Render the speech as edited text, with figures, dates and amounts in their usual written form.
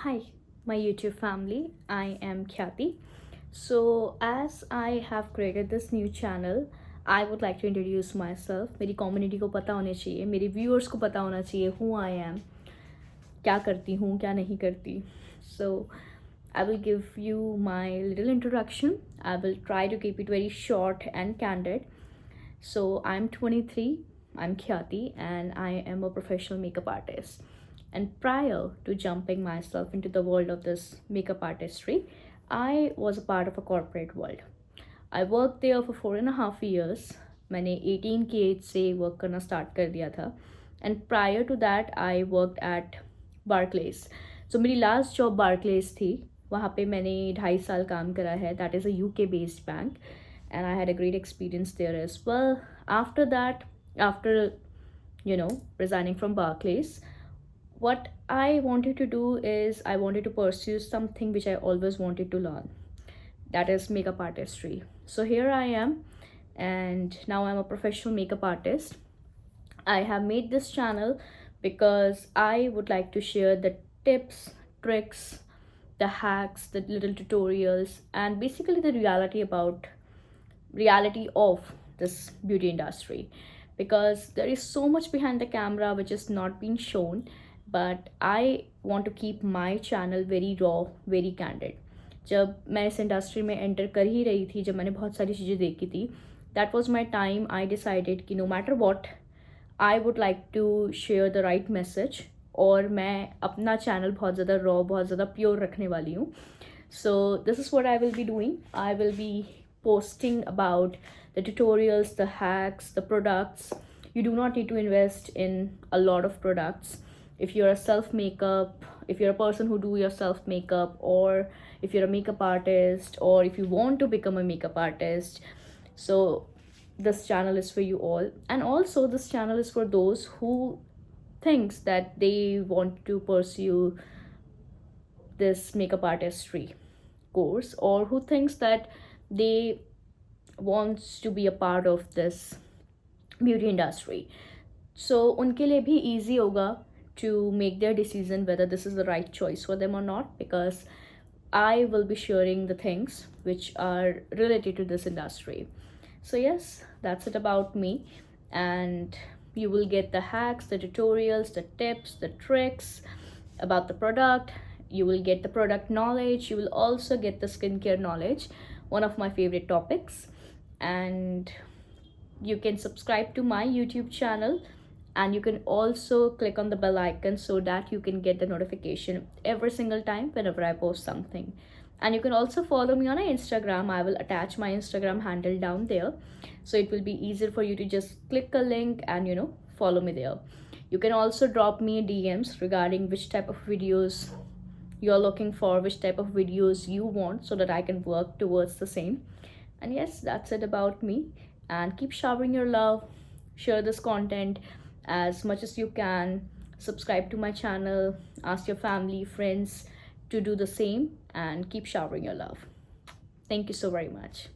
Hi, my YouTube family. I am Khyati. So, as I have created this new channel, I would like to introduce myself. मेरी community को पता होना चाहिए, मेरे viewers को पता होना चाहिए who I am, क्या करती हूँ, क्या नहीं करती. So, I will give you my little introduction. I will try to keep it very short and candid. So, I'm 23, I'm Khyati, and I am a professional makeup artist. And prior to jumping myself into the world of this makeup artistry, I was a part of a corporate world. I worked there for 4.5 years. मैंने 18 की as से work करना start कर दिया था. And prior to that I worked at Barclays. So मेरी last job Barclays थी. वहाँ पे मैंने 2.5 साल काम करा है. That is a UK based bank, and I had a great experience there as well. After that, after resigning from Barclays, what I wanted to do is I wanted to pursue something which I always wanted to learn. That is makeup artistry. So here I am, and now I'm a professional makeup artist. I have made this channel because I would like to share the tips, tricks, the hacks, the little tutorials, and basically the reality of this beauty industry, because there is so much behind the camera which is not being shown, but I want to keep my channel very raw, very candid. जब मैं इस industry में enter कर ही रही थी, जब मैंने बहुत सारी चीज़ें देखी थी, that was my time. I decided कि no matter what, I would like to share the right message. और मैं अपना चैनल बहुत ज़्यादा रॉ, बहुत ज़्यादा प्योर रखने वाली हूँ. So this is what I will be doing. I will be posting about the tutorials, the hacks, the products. You do not need to invest in a lot of products. If you're a self makeup, if you're a person who do your self makeup, or if you're a makeup artist, or if you want to become a makeup artist, so this channel is for you all. And also this channel is for those who thinks that they want to pursue this makeup artistry course, or who thinks that they wants to be a part of this beauty industry. So उनके लिए भी easy होगा to make their decision whether this is the right choice for them or not, because I will be sharing the things which are related to this industry. So yes, that's it about me, and you will get the hacks, the tutorials, the tips, the tricks about the product. You will get the product knowledge. You will also get the skincare knowledge, one of my favorite topics. And you can subscribe to my YouTube channel, and you can also click on the bell icon so that you can get the notification every single time whenever I post something. And you can also follow me on Instagram. I will attach my Instagram handle down there, so it will be easier for you to just click a link and follow me there. You can also drop me DMs regarding which type of videos you're looking for, which type of videos you want, so that I can work towards the same. And yes, that's it about me. And keep showering your love. Share this content as much as you can. Subscribe to my channel. Ask your family, friends to do the same, and keep showering your love. Thank you so very much.